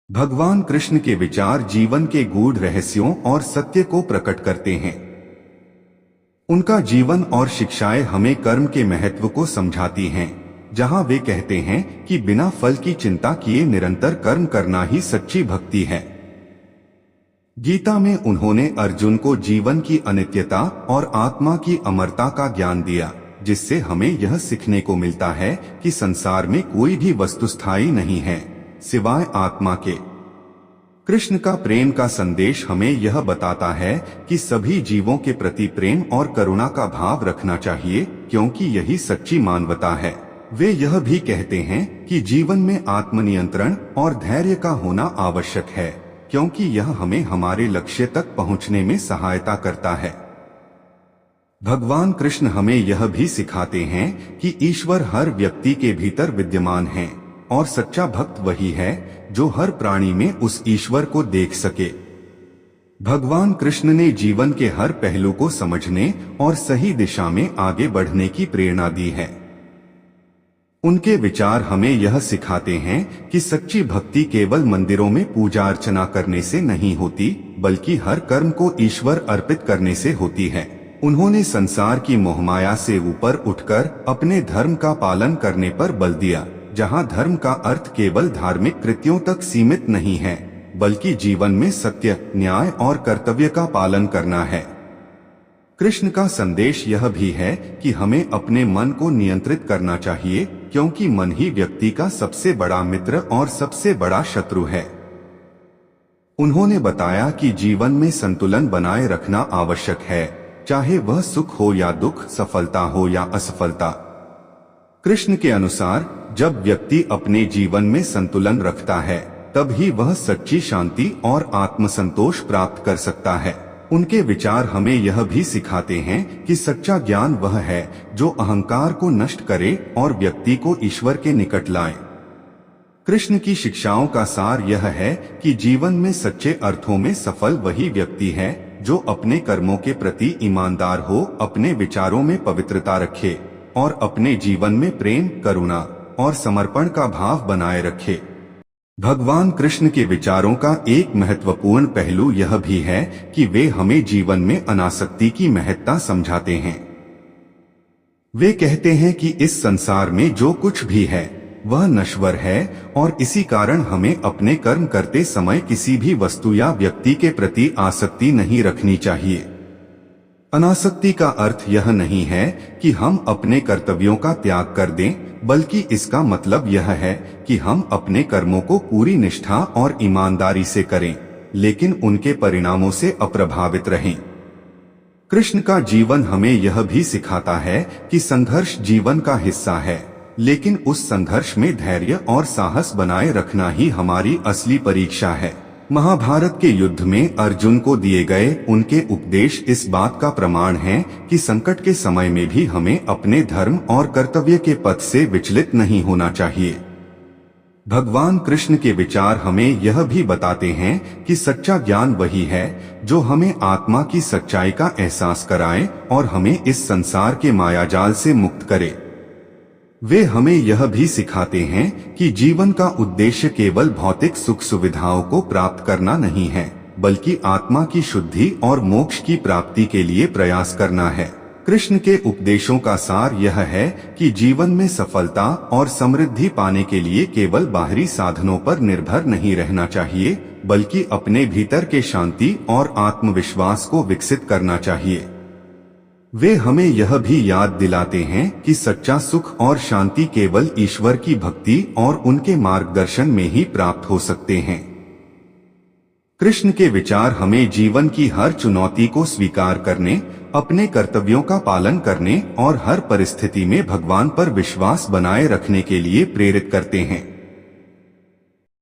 भगवान कृष्ण के विचार जीवन के गूढ़ रहस्यों और सत्य को प्रकट करते हैं। उनका जीवन और शिक्षाएं हमें कर्म के महत्व को समझाती हैं, जहां वे कहते हैं कि बिना फल की चिंता किए निरंतर कर्म करना ही सच्ची भक्ति है। गीता में उन्होंने अर्जुन को जीवन की अनित्यता और आत्मा की अमरता का ज्ञान दिया, जिससे हमें यह सीखने को मिलता है कि संसार में कोई भी वस्तु स्थायी नहीं है सिवाय आत्मा के। कृष्ण का प्रेम का संदेश हमें यह बताता है कि सभी जीवों के प्रति प्रेम और करुणा का भाव रखना चाहिए, क्योंकि यही सच्ची मानवता है। वे यह भी कहते हैं कि जीवन में आत्मनियंत्रण और धैर्य का होना आवश्यक है, क्योंकि यह हमें हमारे लक्ष्य तक पहुंचने में सहायता करता है। भगवान कृष्ण हमें यह भी सिखाते हैं कि ईश्वर हर व्यक्ति के भीतर विद्यमान है और सच्चा भक्त वही है जो हर प्राणी में उस ईश्वर को देख सके। भगवान कृष्ण ने जीवन के हर पहलू को समझने और सही दिशा में आगे बढ़ने की प्रेरणा दी है। उनके विचार हमें यह सिखाते हैं कि सच्ची भक्ति केवल मंदिरों में पूजा अर्चना करने से नहीं होती, बल्कि हर कर्म को ईश्वर अर्पित करने से होती है। उन्होंने संसार की मोहमाया से ऊपर उठकर अपने धर्म का पालन करने पर बल दिया, जहां धर्म का अर्थ केवल धार्मिक कृत्यों तक सीमित नहीं है, बल्कि जीवन में सत्य, न्याय और कर्तव्य का पालन करना है। कृष्ण का संदेश यह भी है कि हमें अपने मन को नियंत्रित करना चाहिए, क्योंकि मन ही व्यक्ति का सबसे बड़ा मित्र और सबसे बड़ा शत्रु है। उन्होंने बताया कि जीवन में संतुलन बनाए रखना आवश्यक है, चाहे वह सुख हो या दुख, सफलता हो या असफलता। कृष्ण के अनुसार जब व्यक्ति अपने जीवन में संतुलन रखता है, तब ही वह सच्ची शांति और आत्मसंतोष प्राप्त कर सकता है। उनके विचार हमें यह भी सिखाते हैं कि सच्चा ज्ञान वह है जो अहंकार को नष्ट करे और व्यक्ति को ईश्वर के निकट लाए। कृष्ण की शिक्षाओं का सार यह है कि जीवन में सच्चे अर्थों में सफल वही व्यक्ति है जो अपने कर्मों के प्रति ईमानदार हो, अपने विचारों में पवित्रता रखे और अपने जीवन में प्रेम, करुणा और समर्पण का भाव बनाए रखे। भगवान कृष्ण के विचारों का एक महत्वपूर्ण पहलू यह भी है कि वे हमें जीवन में अनासक्ति की महत्ता समझाते हैं। वे कहते हैं कि इस संसार में जो कुछ भी है वह नश्वर है और इसी कारण हमें अपने कर्म करते समय किसी भी वस्तु या व्यक्ति के प्रति आसक्ति नहीं रखनी चाहिए। अनासक्ति का अर्थ यह नहीं है कि हम अपने कर्तव्यों का त्याग कर दें, बल्कि इसका मतलब यह है कि हम अपने कर्मों को पूरी निष्ठा और ईमानदारी से करें, लेकिन उनके परिणामों से अप्रभावित रहें। कृष्ण का जीवन हमें यह भी सिखाता है कि संघर्ष जीवन का हिस्सा है, लेकिन उस संघर्ष में धैर्य और साहस बनाए रखना ही हमारी असली परीक्षा है। महाभारत के युद्ध में अर्जुन को दिए गए उनके उपदेश इस बात का प्रमाण हैं कि संकट के समय में भी हमें अपने धर्म और कर्तव्य के पथ से विचलित नहीं होना चाहिए। भगवान कृष्ण के विचार हमें यह भी बताते हैं कि सच्चा ज्ञान वही है जो हमें आत्मा की सच्चाई का एहसास कराए और हमें इस संसार के मायाजाल से मुक्त करे। वे हमें यह भी सिखाते हैं कि जीवन का उद्देश्य केवल भौतिक सुख सुविधाओं को प्राप्त करना नहीं है, बल्कि आत्मा की शुद्धि और मोक्ष की प्राप्ति के लिए प्रयास करना है। कृष्ण के उपदेशों का सार यह है कि जीवन में सफलता और समृद्धि पाने के लिए केवल बाहरी साधनों पर निर्भर नहीं रहना चाहिए, बल्कि अपने भीतर के शांति और आत्मविश्वास को विकसित करना चाहिए। वे हमें यह भी याद दिलाते हैं कि सच्चा सुख और शांति केवल ईश्वर की भक्ति और उनके मार्गदर्शन में ही प्राप्त हो सकते हैं। कृष्ण के विचार हमें जीवन की हर चुनौती को स्वीकार करने, अपने कर्तव्यों का पालन करने और हर परिस्थिति में भगवान पर विश्वास बनाए रखने के लिए प्रेरित करते हैं।